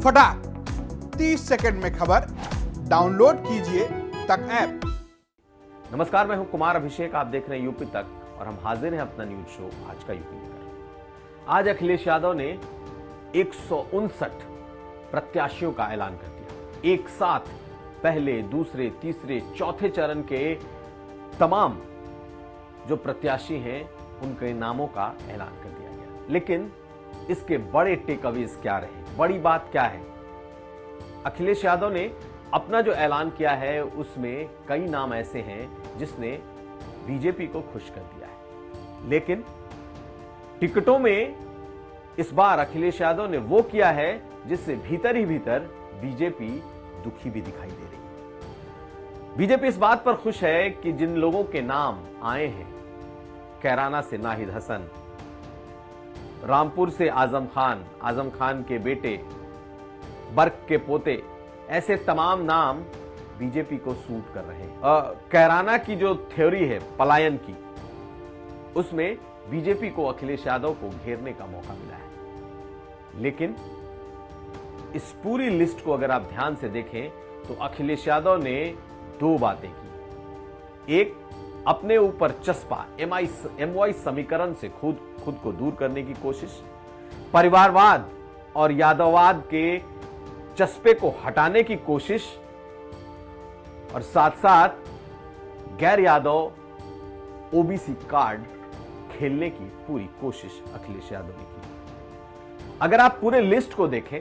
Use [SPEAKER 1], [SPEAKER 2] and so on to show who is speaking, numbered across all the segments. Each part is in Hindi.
[SPEAKER 1] फटाक 30 सेकंड में खबर। डाउनलोड कीजिए तक ऐप।
[SPEAKER 2] नमस्कार, मैं हूं कुमार अभिषेक। आप देख रहे हैं यूपी तक और हम हाजिर हैं अपना न्यूज शो आज का यूपी लेकर। आज अखिलेश यादव ने 159 प्रत्याशियों का ऐलान कर दिया। एक साथ पहले, दूसरे, तीसरे, चौथे चरण के तमाम जो प्रत्याशी हैं उनके नामों का ऐलान कर दिया गया। लेकिन इसके बड़े टेकअवेज क्या रहे, बड़ी बात क्या है? अखिलेश यादव ने अपना जो ऐलान किया है उसमें कई नाम ऐसे हैं जिसने बीजेपी को खुश कर दिया है, लेकिन टिकटों में इस बार अखिलेश यादव ने वो किया है जिससे भीतर ही भीतर बीजेपी दुखी भी दिखाई दे रही है। बीजेपी इस बात पर खुश है कि जिन लोगों के नाम आए हैं, कैराना से नाहिद हसन, रामपुर से आजम खान के बेटे, बर्क के पोते, ऐसे तमाम नाम बीजेपी को सूट कर रहे हैं। कैराना की जो थ्योरी है पलायन की, उसमें बीजेपी को अखिलेश यादव को घेरने का मौका मिला है। लेकिन इस पूरी लिस्ट को अगर आप ध्यान से देखें तो अखिलेश यादव ने दो बातें की। एक, अपने ऊपर चस्पा MY समीकरण से खुद को दूर करने की कोशिश, परिवारवाद और यादववाद के चस्पे को हटाने की कोशिश, और साथ साथ गैर यादव ओबीसी कार्ड खेलने की पूरी कोशिश अखिलेश यादव ने की। अगर आप पूरे लिस्ट को देखें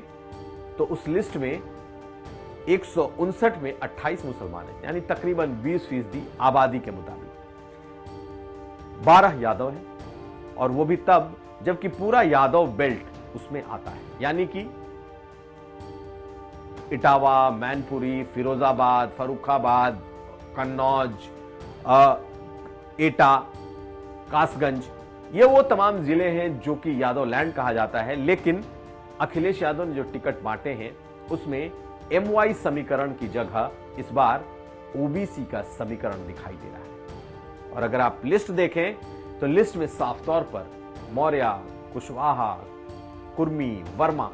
[SPEAKER 2] तो उस लिस्ट में 159 में 28 मुसलमान हैं, यानी तकरीबन 20% आबादी के मुताबिक। 12 यादव हैं, और वो भी तब जबकि पूरा यादव बेल्ट उसमें आता है, यानी कि इटावा, मैनपुरी, फिरोजाबाद, फर्रुखाबाद, कन्नौज, एटा, कासगंज, ये वो तमाम जिले हैं जो कि यादव लैंड कहा जाता है। लेकिन अखिलेश यादव ने जो टिकट बांटे हैं उसमें MY समीकरण की जगह इस बार ओबीसी का समीकरण दिखाई दे रहा है। और अगर आप लिस्ट देखें तो लिस्ट में साफ तौर पर मौर्य, कुशवाहा, कुर्मी, वर्मा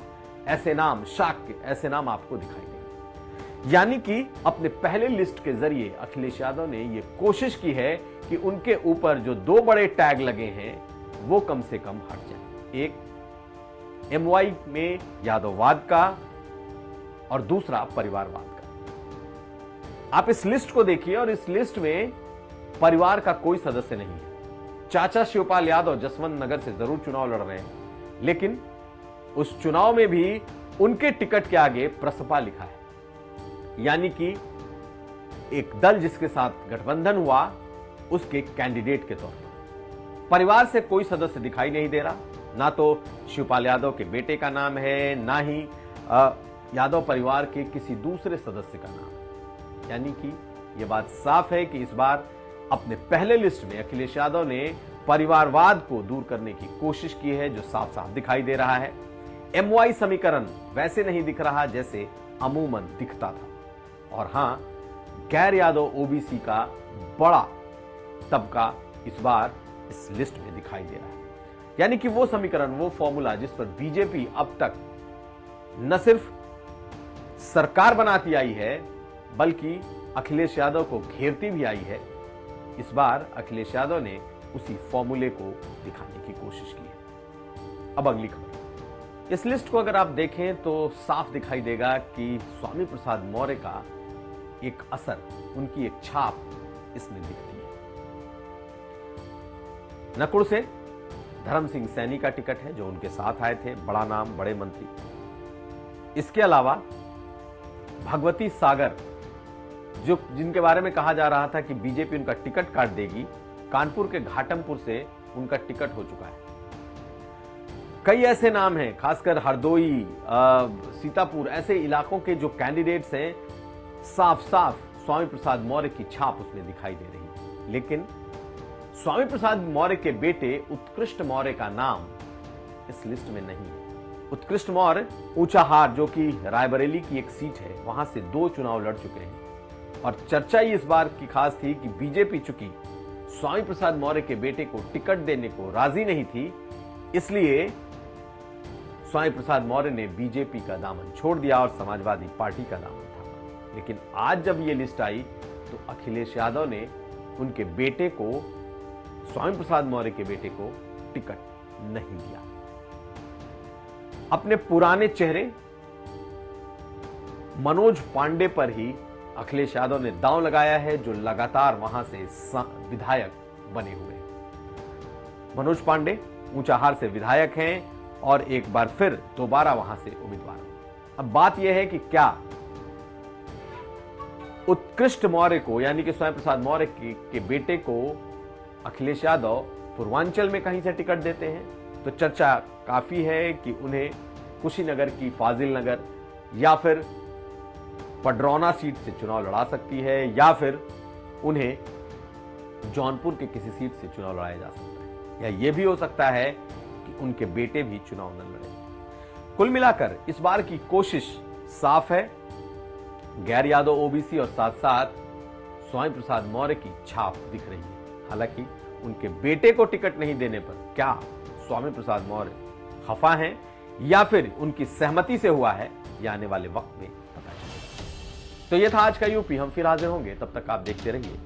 [SPEAKER 2] ऐसे नाम, शाक्य ऐसे नाम आपको दिखाई देंगे। यानी कि अपने पहले लिस्ट के जरिए अखिलेश यादव ने यह कोशिश की है कि उनके ऊपर जो दो बड़े टैग लगे हैं वो कम से कम हट जाए। एक MY में यादववाद का और दूसरा परिवारवाद का। आप इस लिस्ट को देखिए और इस लिस्ट में परिवार का कोई सदस्य नहीं है। चाचा शिवपाल यादव जसवंत नगर से जरूर चुनाव लड़ रहे हैं, लेकिन उस चुनाव में भी उनके टिकट के आगे प्रसपा लिखा है, यानी कि एक दल जिसके साथ गठबंधन हुआ उसके कैंडिडेट के तौर पर। परिवार से कोई सदस्य दिखाई नहीं दे रहा, ना तो शिवपाल यादव के बेटे का नाम है, ना ही यादव परिवार के किसी दूसरे सदस्य का नाम। यानी कि यह बात साफ है कि इस बार अपने पहले लिस्ट में अखिलेश यादव ने परिवारवाद को दूर करने की कोशिश की है, जो साफ साफ दिखाई दे रहा है। MY समीकरण वैसे नहीं दिख रहा जैसे अमूमन दिखता था। और हां, गैर यादव ओबीसी का बड़ा तबका इस बार इस लिस्ट में दिखाई दे रहा है। यानी कि वो समीकरण, वो फॉर्मूला जिस पर बीजेपी अब तक न सिर्फ सरकार बनाती आई है बल्कि अखिलेश यादव को घेरती भी आई है, इस बार अखिलेश यादव ने उसी फॉर्मूले को दिखाने की कोशिश की है। अब अगली खबर। इस लिस्ट को अगर आप देखें तो साफ दिखाई देगा कि स्वामी प्रसाद मौर्य का एक असर, उनकी एक छाप इसमें दिखती है। नकुड़ से धर्म सिंह सैनी का टिकट है, जो उनके साथ आए थे, बड़ा नाम, बड़े मंत्री। इसके अलावा भगवती सागर, जो जिनके बारे में कहा जा रहा था कि बीजेपी उनका टिकट काट देगी, कानपुर के घाटमपुर से उनका टिकट हो चुका है। कई ऐसे नाम हैं, खासकर हरदोई, सीतापुर, ऐसे इलाकों के जो कैंडिडेट्स हैं, साफ साफ स्वामी प्रसाद मौर्य की छाप उसमें दिखाई दे रही है। लेकिन स्वामी प्रसाद मौर्य के बेटे उत्कृष्ट मौर्य का नाम इस लिस्ट में नहीं है। उत्कृष्ट मौर्य ऊंचाहार, जो कि रायबरेली की एक सीट है, वहां से 2 चुनाव लड़ चुके हैं। और चर्चा ही इस बार की खास थी कि बीजेपी चूंकि स्वामी प्रसाद मौर्य के बेटे को टिकट देने को राजी नहीं थी, इसलिए स्वामी प्रसाद मौर्य ने बीजेपी का दामन छोड़ दिया और समाजवादी पार्टी का दामन थामा। लेकिन आज जब ये लिस्ट आई तो अखिलेश यादव ने उनके बेटे को, स्वामी प्रसाद मौर्य के बेटे को टिकट नहीं दिया। अपने पुराने चेहरे मनोज पांडे पर ही अखिलेश यादव ने दांव लगाया है, जो लगातार वहां से विधायक बने हुए हैं। मनोज पांडे ऊंचाहार से विधायक हैं और एक बार फिर दोबारा वहां से उम्मीदवार हैं। अब बात यह है कि क्या उत्कृष्ट मौर्य को, यानी कि स्वामी प्रसाद मौर्य के बेटे को अखिलेश यादव पूर्वांचल में कहीं से टिकट देते हैं? तो चर्चा काफी है कि उन्हें कुशीनगर की फाजिल नगर या फिर पडरौना सीट से चुनाव लड़ा सकती है, या फिर उन्हें जौनपुर के किसी सीट से चुनाव लड़ाया जा सकता है, या यह भी हो सकता है कि उनके बेटे भी चुनाव न लड़े। कुल मिलाकर इस बार की कोशिश साफ है, गैर यादव ओबीसी और साथ साथ स्वामी प्रसाद मौर्य की छाप दिख रही है। हालांकि उनके बेटे को टिकट नहीं देने पर क्या स्वामी प्रसाद मौर्य खफा हैं या फिर उनकी सहमति से हुआ है, यह आने वाले वक्त में पता चलेगा। तो यह था आज का यूपी। हम फिर हाजिर होंगे, तब तक आप देखते रहिए